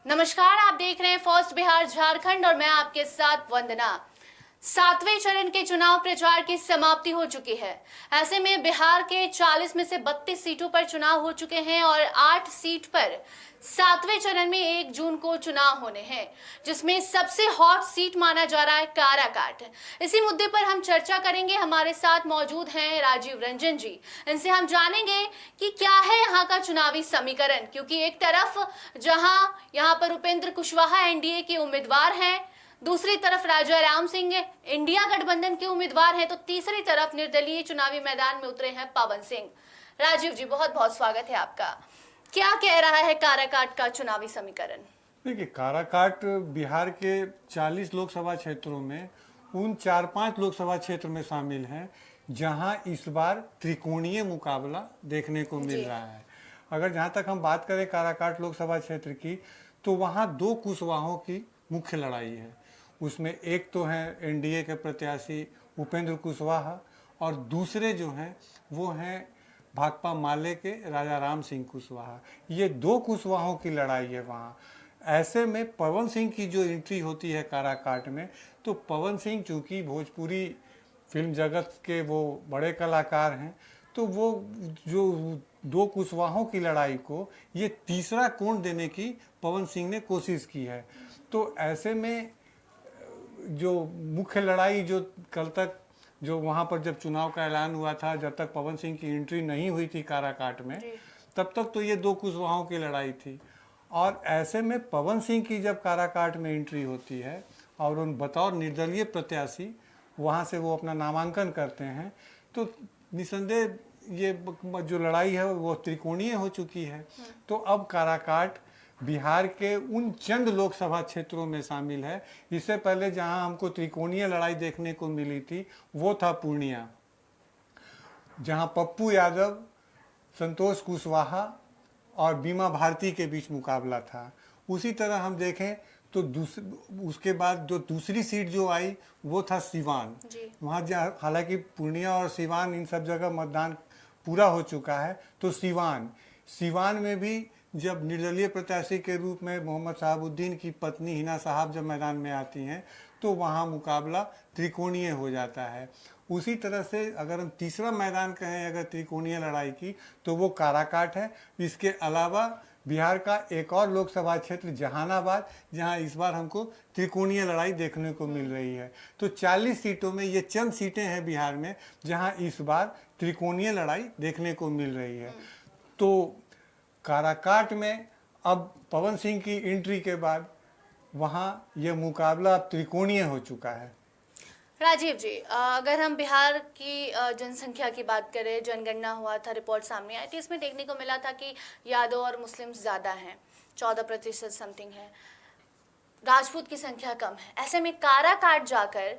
नमस्कार, आप देख रहे हैं फर्स्ट बिहार झारखंड और मैं आपके साथ वंदना। सातवें चरण के चुनाव प्रचार की समाप्ति हो चुकी है। ऐसे में बिहार के 40 में से 32 सीटों पर चुनाव हो चुके हैं और 8 सीट पर सातवें चरण में 1 जून को चुनाव होने हैं, जिसमें सबसे हॉट सीट माना जा रहा है काराकाट। इसी मुद्दे पर हम चर्चा करेंगे। हमारे साथ मौजूद हैं राजीव रंजन जी। इनसे हम जानेंगे कि क्या है यहाँ का चुनावी समीकरण, क्योंकि एक तरफ जहां यहाँ पर उपेंद्र कुशवाहा एनडीए के उम्मीदवार हैं, दूसरी तरफ राजा राम सिंह इंडिया गठबंधन के उम्मीदवार हैं, तो तीसरी तरफ निर्दलीय चुनावी मैदान में उतरे हैं पवन सिंह। राजीव जी, बहुत बहुत स्वागत है आपका। क्या कह रहा है काराकाट का चुनावी समीकरण? देखिए, काराकाट बिहार के 40 लोकसभा क्षेत्रों में उन 4-5 लोकसभा क्षेत्र में शामिल है जहां इस बार त्रिकोणीय मुकाबला देखने को मिल रहा है। अगर जहां तक हम बात करें काराकाट लोकसभा क्षेत्र की, तो वहां 2 कुशवाहों की मुख्य लड़ाई है। उसमें एक तो है एनडीए के प्रत्याशी उपेंद्र कुशवाहा और दूसरे जो हैं वो हैं भाकपा माले के राजा राम सिंह कुशवाहा। ये 2 कुशवाहों की लड़ाई है वहाँ। ऐसे में पवन सिंह की जो एंट्री होती है काराकाट में, तो पवन सिंह चूँकि भोजपुरी फिल्म जगत के वो बड़े कलाकार हैं, तो वो जो 2 कुशवाहों की लड़ाई को ये तीसरा कोण देने की पवन सिंह ने कोशिश की है। तो ऐसे में जो मुख्य लड़ाई जो कल तक जो वहाँ पर जब चुनाव का ऐलान हुआ था, जब तक पवन सिंह की एंट्री नहीं हुई थी काराकाट में, तब तक तो ये 2 कुशवाहों की लड़ाई थी। और ऐसे में पवन सिंह की जब काराकाट में एंट्री होती है और उन बतौर निर्दलीय प्रत्याशी वहाँ से वो अपना नामांकन करते हैं, तो निसंदेह ये जो लड़ाई है वो त्रिकोणीय हो चुकी है। तो अब काराकाट बिहार के उन चंद लोकसभा क्षेत्रों में शामिल है। इससे पहले जहां हमको त्रिकोणीय लड़ाई देखने को मिली थी वो था पूर्णिया, जहां पप्पू यादव, संतोष कुशवाहा और बीमा भारती के बीच मुकाबला था। उसी तरह हम देखें तो उसके बाद जो दूसरी सीट जो आई वो था सिवान। वहाँ हालांकि पूर्णिया और सिवान इन सब जगह मतदान पूरा हो चुका है, तो सिवान में भी जब निर्दलीय प्रत्याशी के रूप में मोहम्मद शहाबुद्दीन की पत्नी हिना साहब जब मैदान में आती हैं, तो वहाँ मुकाबला त्रिकोणीय हो जाता है। उसी तरह से अगर हम तीसरा मैदान कहें अगर त्रिकोणीय लड़ाई की, तो वो काराकाट है। इसके अलावा बिहार का एक और लोकसभा क्षेत्र जहानाबाद, जहां इस बार हमको त्रिकोणीय लड़ाई देखने को मिल रही है। तो 40 सीटों में ये चंद सीटें हैं बिहार में जहां इस बार त्रिकोणीय लड़ाई देखने को मिल रही है। तो काराकाट में अब पवन सिंह की एंट्री के बाद वहां यह मुकाबला अब त्रिकोणीय हो चुका है। राजीव जी, अगर हम बिहार की जनसंख्या की बात करें, जनगणना हुआ था, रिपोर्ट सामने आई थी, इसमें देखने को मिला था कि यादव और मुस्लिम ज़्यादा हैं, 14% समथिंग है, राजपूत की संख्या कम है। ऐसे में काराकाट जाकर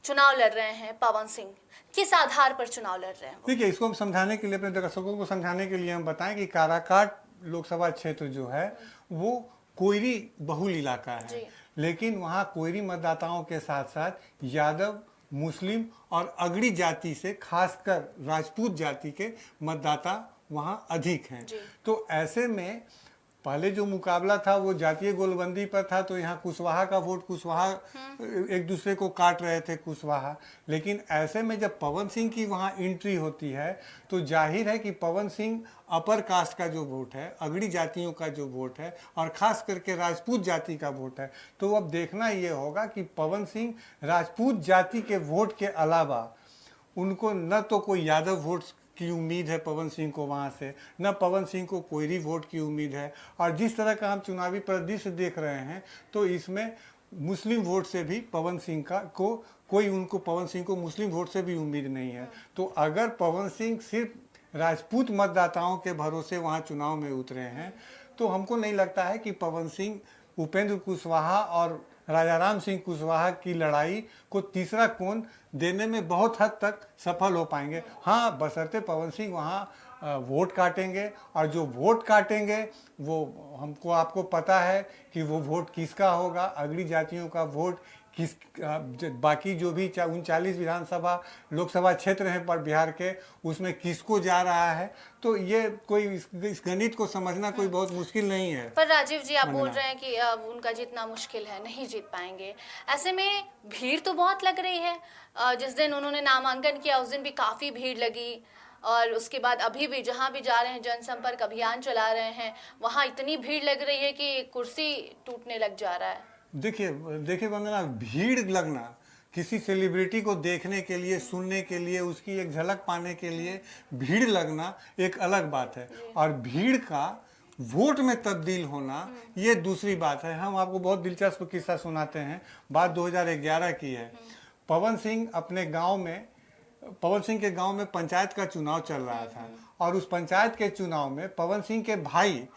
चुनाव लड़ रहे हैं पवन सिंह, किस आधार पर चुनाव लड़ रहे हैं? देखिए, इसको हम समझाने के लिए, अपने दर्शकों को समझाने के लिए हम बताएं कि काराकाट लोकसभा क्षेत्र जो है वो कोयरी बहुल इलाका है, लेकिन वहाँ कोयरी मतदाताओं के साथ साथ यादव, मुस्लिम और अगड़ी जाति से खासकर राजपूत जाति के मतदाता वहाँ अधिक हैं। तो ऐसे में पहले जो मुकाबला था वो जातीय गोलबंदी पर था, तो यहाँ कुशवाहा का वोट, कुशवाहा एक दूसरे को काट रहे थे कुशवाहा। लेकिन ऐसे में जब पवन सिंह की वहाँ एंट्री होती है, तो जाहिर है कि पवन सिंह अपर कास्ट का जो वोट है, अगड़ी जातियों का जो वोट है और खास करके राजपूत जाति का वोट है, तो अब देखना ये होगा कि पवन सिंह राजपूत जाति के वोट के अलावा उनको न तो कोई यादव वोट की उम्मीद है पवन सिंह को वहाँ से, न पवन सिंह को कोयरी वोट की उम्मीद है। और जिस तरह का हम चुनावी परिदृश्य देख रहे हैं, तो इसमें मुस्लिम वोट से भी पवन सिंह पवन सिंह को मुस्लिम वोट से भी उम्मीद नहीं है। तो अगर पवन सिंह सिर्फ राजपूत मतदाताओं के भरोसे वहाँ चुनाव में उतरे हैं, तो हमको नहीं लगता है कि पवन सिंह उपेंद्र कुशवाहा और राजा राम सिंह कुशवाहा की लड़ाई को तीसरा कोण देने में बहुत हद तक सफल हो पाएंगे। हाँ, बशर्ते पवन सिंह वहाँ वोट काटेंगे, और जो वोट काटेंगे वो आपको पता है कि वो वोट किसका होगा, अगड़ी जातियों का वोट बाकी जो भी 39 विधानसभा लोकसभा क्षेत्र हैं पर बिहार के, उसमें किसको जा रहा है, तो ये कोई इस गणित को समझना कोई बहुत मुश्किल नहीं है। पर राजीव जी, आप बोल रहे हैं कि उनका जीतना मुश्किल है, नहीं जीत पाएंगे। ऐसे में भीड़ तो बहुत लग रही है। जिस दिन उन्होंने नामांकन किया उस दिन भी काफी भीड़ लगी, और उसके बाद अभी भी जहां भी जा रहे हैं, जनसंपर्क अभियान चला रहे हैं, वहां इतनी भीड़ लग रही है कि कुर्सी टूटने लग जा रहा है। देखिए वंदना, भीड़ लगना, किसी सेलिब्रिटी को देखने के लिए, सुनने के लिए, उसकी एक झलक पाने के लिए भीड़ लगना एक अलग बात है, और भीड़ का वोट में तब्दील होना ये दूसरी बात है। हम आपको बहुत दिलचस्प किस्सा सुनाते हैं। बात 2011 की है। पवन सिंह के गांव में पंचायत का चुनाव चल रहा था, और उस पंचायत के चुनाव में पवन सिंह के भाई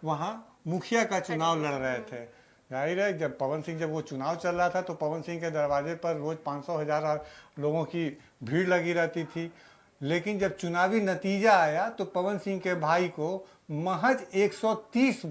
वहां मुखिया का चुनाव लड़ रहे थे। जाहिर है, जब वो चुनाव चल रहा था तो पवन सिंह के दरवाजे पर रोज 500,000 लोगों की भीड़ लगी रहती थी। लेकिन जब चुनावी नतीजा आया तो पवन सिंह के भाई को महज 130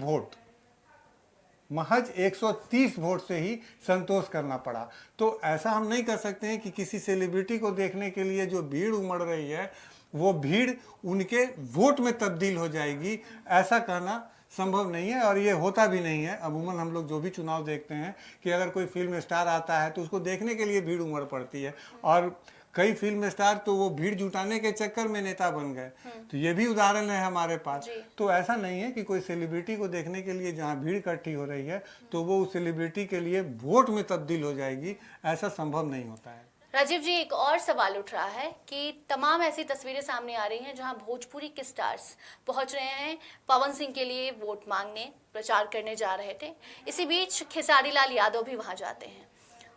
वोट से ही संतोष करना पड़ा। तो ऐसा हम नहीं कर सकते हैं कि किसी सेलिब्रिटी को देखने के लिए जो भीड़ उमड़ रही है वो भीड़ उनके वोट में तब्दील हो जाएगी, ऐसा कहना संभव नहीं है, और ये होता भी नहीं है। अमूमन हम लोग जो भी चुनाव देखते हैं कि अगर कोई फिल्म स्टार आता है तो उसको देखने के लिए भीड़ उमड़ पड़ती है, और कई फिल्म स्टार तो वो भीड़ जुटाने के चक्कर में नेता बन गए। तो ये भी उदाहरण है हमारे पास। तो ऐसा नहीं है कि कोई सेलिब्रिटी को देखने के लिए जहाँ भीड़ इकट्ठी हो रही है तो वो उस सेलिब्रिटी के लिए वोट में तब्दील हो जाएगी, ऐसा संभव नहीं होता है। राजीव जी, एक और सवाल उठ रहा है कि तमाम ऐसी तस्वीरें सामने आ रही हैं जहां भोजपुरी के स्टार्स पहुंच रहे हैं पवन सिंह के लिए वोट मांगने, प्रचार करने जा रहे थे। इसी बीच खेसारी लाल यादव भी वहां जाते हैं,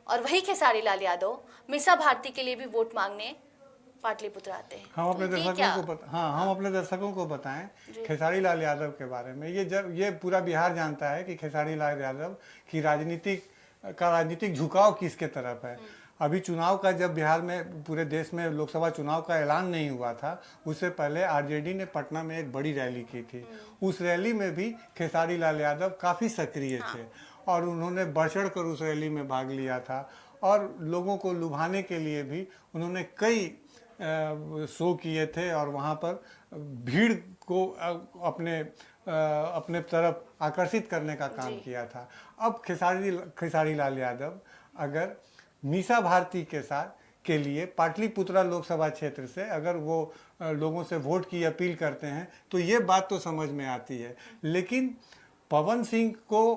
और वही खेसारी लाल यादव मीसा भारती के लिए भी वोट मांगने पाटलिपुत्र आते हैं। हम अपने दर्शकों को बताएं खेसारी लाल यादव के बारे में। ये पूरा बिहार जानता है कि खेसारी लाल यादव की राजनीतिक झुकाव किसके तरफ है। अभी चुनाव का, जब बिहार में, पूरे देश में लोकसभा चुनाव का ऐलान नहीं हुआ था, उससे पहले आरजेडी ने पटना में एक बड़ी रैली की थी। उस रैली में भी खेसारी लाल यादव काफ़ी सक्रिय थे, और उन्होंने बढ़ चढ़ कर उस रैली में भाग लिया था, और लोगों को लुभाने के लिए भी उन्होंने कई शो किए थे, और वहाँ पर भीड़ को अपने तरफ आकर्षित करने का काम किया था। अब खेसारी लाल यादव अगर मीसा भारती के लिए पाटलिपुत्रा लोकसभा क्षेत्र से अगर वो लोगों से वोट की अपील करते हैं तो ये बात तो समझ में आती है। लेकिन पवन सिंह को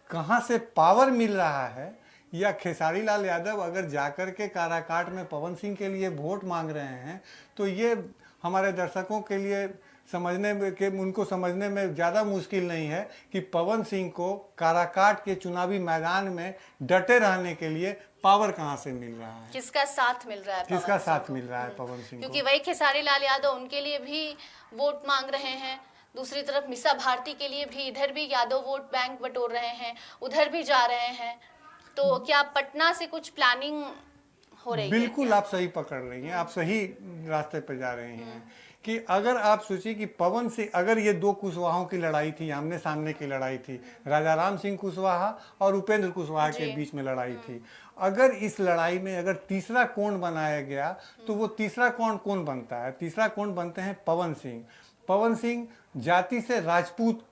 कहाँ से पावर मिल रहा है, या खेसारी लाल यादव अगर जाकर के काराकाट में पवन सिंह के लिए वोट मांग रहे हैं, तो ये हमारे दर्शकों के लिए उनको समझने में ज़्यादा मुश्किल नहीं है कि पवन सिंह को काराकाट के चुनावी मैदान में डटे रहने के लिए पावर कहाँ से मिल रहा है, किसका साथ मिल रहा है पवन सिंह क्योंकि वही खेसारी लाल यादव उनके लिए भी वोट मांग रहे हैं। दूसरी तरफ मीसा भारती के लिए भी, इधर भी यादव वोट बैंक बटोर रहे हैं, उधर भी जा रहे हैं। तो क्या पटना से कुछ प्लानिंग हो रही है? बिल्कुल, आप सही पकड़ रही हैं, आप सही रास्ते पर जा रही हैं। कि अगर आप सोचिए कि पवन सिंह, अगर ये दो कुशवाहों की लड़ाई थी, आमने सामने की लड़ाई थी, राजा राम सिंह कुशवाहा और उपेंद्र कुशवाहा के बीच में लड़ाई थी, अगर इस लड़ाई में अगर तीसरा कोण बनाया गया तो वो तीसरा कोण कौन बनता है? तीसरा कोण बनते हैं पवन सिंह। पवन सिंह जाति से राजपूत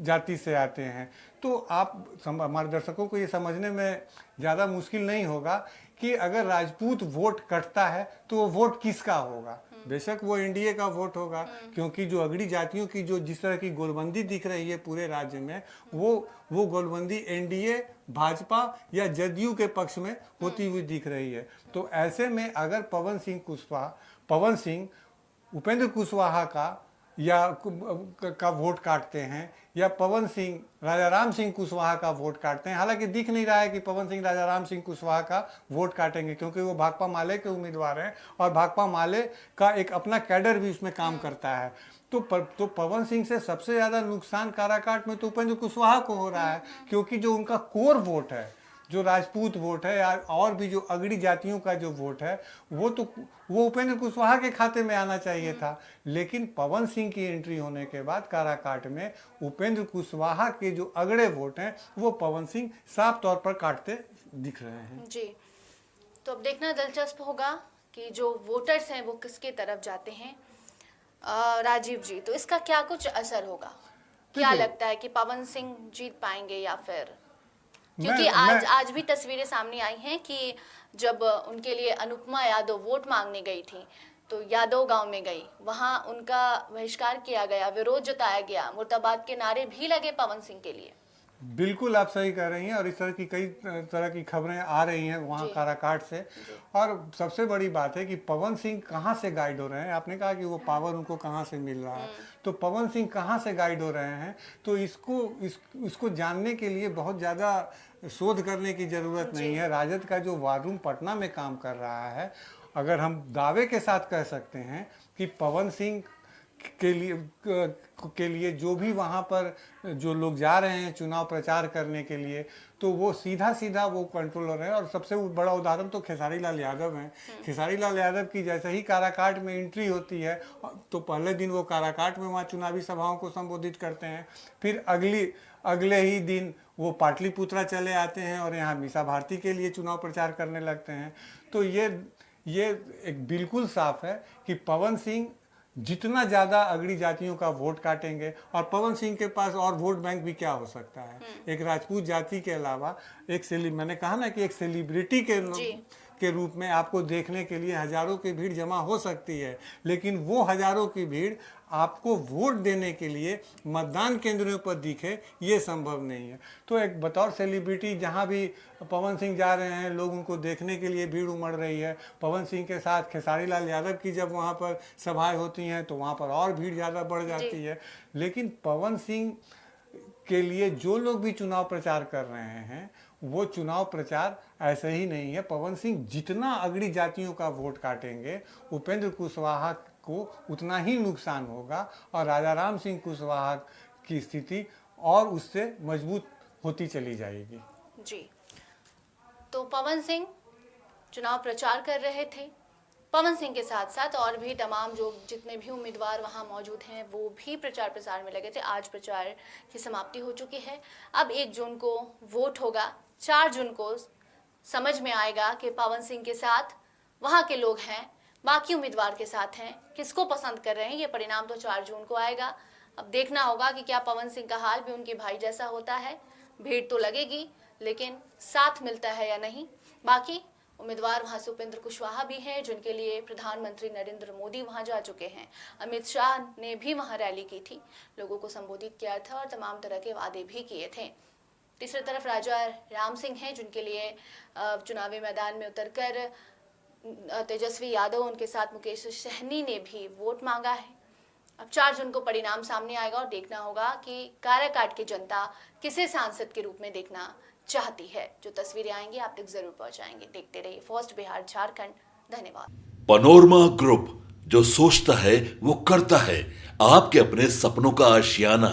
जाति से आते हैं। तो हमारे दर्शकों को ये समझने में ज़्यादा मुश्किल नहीं होगा कि अगर राजपूत वोट कटता है तो वो वोट किसका होगा। बेशक वो एनडीए का वोट होगा, क्योंकि जो अगड़ी जातियों की जो जिस तरह की गोलबंदी दिख रही है पूरे राज्य में, वो गोलबंदी एनडीए, भाजपा या जदयू के पक्ष में होती हुई दिख रही है। तो ऐसे में अगर पवन सिंह उपेंद्र कुशवाहा का वोट काटते हैं, या पवन सिंह राजा राम सिंह कुशवाहा का वोट काटते हैं, हालांकि दिख नहीं रहा है कि पवन सिंह राजा राम सिंह कुशवाहा का वोट काटेंगे, क्योंकि वो भाकपा माले के उम्मीदवार हैं और भाकपा माले का एक अपना कैडर भी उसमें काम करता है। तो पवन सिंह से सबसे ज़्यादा नुकसान काराकाट में तो उपेंद्र कुशवाहा को हो रहा है, क्योंकि जो उनका कोर वोट है, जो राजपूत वोट है या और भी जो अगड़ी जातियों का जो वोट है, वो उपेंद्र कुशवाहा के खाते में आना चाहिए था। लेकिन पवन सिंह की एंट्री होने के बाद काराकाट में उपेंद्र कुशवाहा के जो अगड़े वोट हैं वो पवन सिंह साफ तौर पर काटते दिख रहे हैं। जी, तो अब देखना दिलचस्प होगा कि जो वोटर्स हैं वो किसके तरफ जाते हैं। राजीव जी, तो इसका क्या कुछ असर होगा? क्या देखिए, लगता है कि पवन सिंह जीत पाएंगे या फिर, मैं क्योंकि मैं आज भी तस्वीरें सामने आई हैं कि जब उनके लिए अनुपमा यादव वोट मांगने गई थी तो यादव गांव में गई, वहां उनका बहिष्कार किया गया, विरोध जताया गया, मुर्दाबाद के नारे भी लगे पवन सिंह के लिए। बिल्कुल आप सही कह रही हैं, और इस तरह की कई तरह की खबरें आ रही हैं वहाँ जी। काराकाट से। और सबसे बड़ी बात है कि पवन सिंह कहाँ से गाइड हो रहे हैं। आपने कहा कि वो पावर उनको कहाँ से मिल रहा है, तो पवन सिंह कहाँ से गाइड हो रहे हैं, तो इसको जानने के लिए बहुत ज़्यादा शोध करने की ज़रूरत नहीं है। राजद का जो वार रूम पटना में काम कर रहा है, अगर हम दावे के साथ कह सकते हैं कि पवन सिंह के लिए जो भी वहाँ पर जो लोग जा रहे हैं चुनाव प्रचार करने के लिए, तो वो सीधा वो कंट्रोलर है। और सबसे बड़ा उदाहरण तो खेसारी लाल यादव हैं। खेसारी लाल यादव की जैसे ही काराकाट में एंट्री होती है तो पहले दिन वो काराकाट में वहाँ चुनावी सभाओं को संबोधित करते हैं, फिर अगले ही दिन वो पाटलिपुत्रा चले आते हैं और यहाँ मीसा भारती के लिए चुनाव प्रचार करने लगते हैं। तो ये एक बिल्कुल साफ है कि पवन सिंह जितना ज़्यादा अगड़ी जातियों का वोट काटेंगे, और पवन सिंह के पास और वोट बैंक भी क्या हो सकता है। एक राजपूत जाति के अलावा मैंने कहा ना कि एक सेलिब्रिटी के रूप में आपको देखने के लिए हजारों की भीड़ जमा हो सकती है, लेकिन वो हजारों की भीड़ आपको वोट देने के लिए मतदान केंद्रों पर दिखे, ये संभव नहीं है। तो एक बतौर सेलिब्रिटी जहाँ भी पवन सिंह जा रहे हैं, लोग उनको देखने के लिए भीड़ उमड़ रही है। पवन सिंह के साथ खेसारी लाल यादव की जब वहाँ पर सभाएं होती हैं तो वहाँ पर और भीड़ ज़्यादा बढ़ जाती है। लेकिन पवन सिंह के लिए जो लोग भी चुनाव प्रचार कर रहे हैं, वो चुनाव प्रचार ऐसे ही नहीं है। पवन सिंह जितना अगड़ी जातियों का वोट काटेंगे, उपेंद्र कुशवाहा को उतना ही नुकसान होगा, और राजा राम सिंह कुशवाहा की स्थिति और उससे मजबूत होती चली जाएगी। जी, तो पवन सिंह चुनाव प्रचार कर रहे थे। पवन सिंह के साथ साथ और भी तमाम जितने भी उम्मीदवार वहां मौजूद हैं वो भी प्रचार प्रसार में लगे थे। आज प्रचार की समाप्ति हो चुकी है। अब 1 जून को वोट होगा। 4 जून को समझ में आएगा कि पवन सिंह के साथ वहां के लोग हैं, बाकी उम्मीदवार के साथ हैं, किसको पसंद कर रहे हैं। ये परिणाम तो 4 जून को आएगा। अब देखना होगा कि क्या पवन सिंह का हाल भी उनके भाई जैसा होता है। भीड़ तो लगेगी, लेकिन साथ मिलता है या नहीं। बाकी उम्मीदवार वहां से उपेंद्र कुशवाहा भी हैं, जिनके लिए प्रधानमंत्री नरेंद्र मोदी वहां जा चुके हैं। अमित शाह ने भी वहां रैली की थी, लोगों को संबोधित किया था और तमाम तरह के वादे भी किए थे। तीसरी तरफ राजा राम सिंह हैं, जिनके लिए चुनावी मैदान में उतरकर तेजस्वी यादव, उनके साथ मुकेश सहनी ने भी वोट मांगा है। अब 4 जून को परिणाम सामने आएगा और देखना होगा कि काराकाट की जनता किसे सांसद के रूप में देखना चाहती है। जो तस्वीरें आएंगी आप तक जरूर पहुंचाएंगे। देखते रहिए फर्स्ट बिहार झारखंड। धन्यवाद। पनोरमा ग्रुप, जो सोचता है वो करता है। आपके अपने सपनों का आशियाना